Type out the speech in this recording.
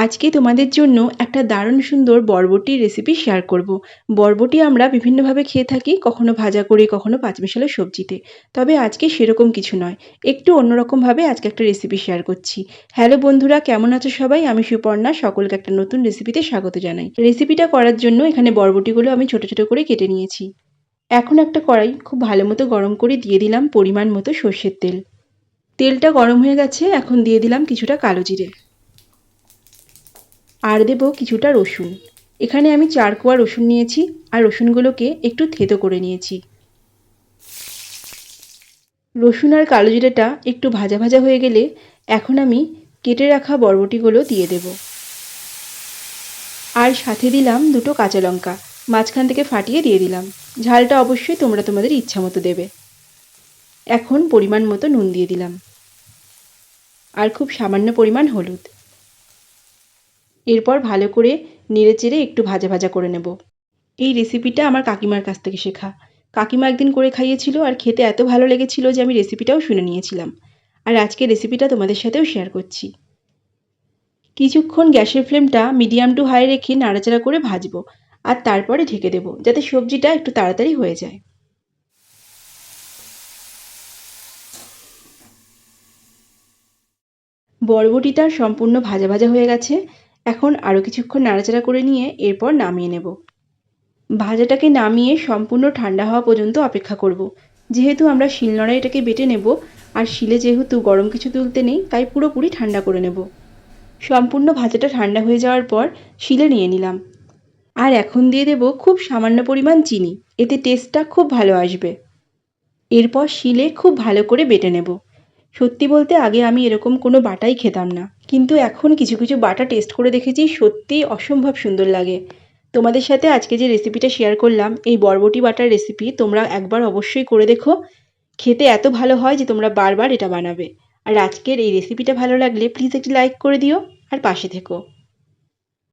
আজকে তোমাদের জন্য একটা দারুণ সুন্দর বরবটির রেসিপি শেয়ার করব। বরবটি আমরা বিভিন্নভাবে খেয়ে থাকি, কখনো ভাজা করে, কখনো পাঁচমিশালো সবজিতে। তবে আজকে সেরকম কিছু নয়, একটু অন্যরকমভাবে আজকে একটা রেসিপি শেয়ার করছি। হ্যালো বন্ধুরা, কেমন আছো সবাই? আমি সুপর্ণা, সকলকে একটা নতুন রেসিপিতে স্বাগত জানাই। রেসিপিটা করার জন্য এখানে বরবটিগুলো আমি ছোট ছোট করে কেটে নিয়েছি। এখন একটা কড়াই খুব ভালো মতো গরম করে দিয়ে দিলাম পরিমাণ মতো সর্ষের তেল। তেলটা গরম হয়ে গেছে, এখন দিয়ে দিলাম কিছুটা কালো জিরে। আর দেব কিছুটা রসুন। এখানে আমি 4 কোয়া রসুন নিয়েছি, আর রসুনগুলোকে একটু থেতো করে নিয়েছি। রসুন আর কালো জিরেটা একটু ভাজা ভাজা হয়ে গেলে এখন আমি কেটে রাখা বরবটিগুলো দিয়ে দেব। আর সাথে দিলাম দুটো কাঁচা লঙ্কা, মাঝখান থেকে ফাটিয়ে দিয়ে দিলাম। ঝালটা অবশ্যই তোমরা তোমাদের ইচ্ছা মতো দেবে। এখন পরিমাণ মতো নুন দিয়ে দিলাম, আর খুব সামান্য পরিমাণ হলুদ। এরপর ভালো করে নেড়েচেড়ে একটু ভাজা ভাজা করে নেব। এই রেসিপিটা আমার কাকিমার কাছ থেকে শেখা। কাকিমা একদিন করে খাইয়েছিল, আর খেতে এত ভালো লেগেছিল যে আমি রেসিপিটাও শুনে নিয়েছিলাম। আর আজকে রেসিপিটা তোমাদের সাথেও শেয়ার করছি। কিছুক্ষণ গ্যাসের ফ্লেমটা মিডিয়াম টু হাই রেখে নাড়াচাড়া করে ভাজবো, আর তারপরে ঢেকে দেবো যাতে সবজিটা একটু তাড়াতাড়ি হয়ে যায়। বরবটিটা সম্পূর্ণ ভাজা ভাজা হয়ে গেছে। এখন আরও কিছুক্ষণ নাড়াচাড়া করে নিয়ে এরপর নামিয়ে নেব। ভাজাটাকে নামিয়ে সম্পূর্ণ ঠান্ডা হওয়া পর্যন্ত অপেক্ষা করব। যেহেতু আমরা শিলনোড়ায় এটাকে বেটে নেব, আর শিলে যেহেতু গরম কিছু তুলতে নেই, তাই পুরোপুরি ঠান্ডা করে নেব। সম্পূর্ণ ভাজাটা ঠান্ডা হয়ে যাওয়ার পর শিলে নিয়ে নিলাম। আর এখন দিয়ে দেব খুব সামান্য পরিমাণ চিনি, এতে টেস্টটা খুব ভালো আসবে। এরপর শিলে খুব ভালো করে বেটে নেব। সত্যি বলতে আগে আমি এরকম কোনো বাটাই খেতাম না, কিন্তু এখন কিছু কিছু বাটা টেস্ট করে দেখেছি, সত্যিই অসম্ভব সুন্দর লাগে। তোমাদের সাথে আজকে যে রেসিপিটা শেয়ার করলাম, এই বরবটি বাটার রেসিপি তোমরা একবার অবশ্যই করে দেখো। খেতে এত ভালো হয় যে তোমরা বারবার এটা বানাবে। আর আজকের এই রেসিপিটা ভালো লাগলে প্লিজ একটি লাইক করে দিও, আর পাশে থেকো।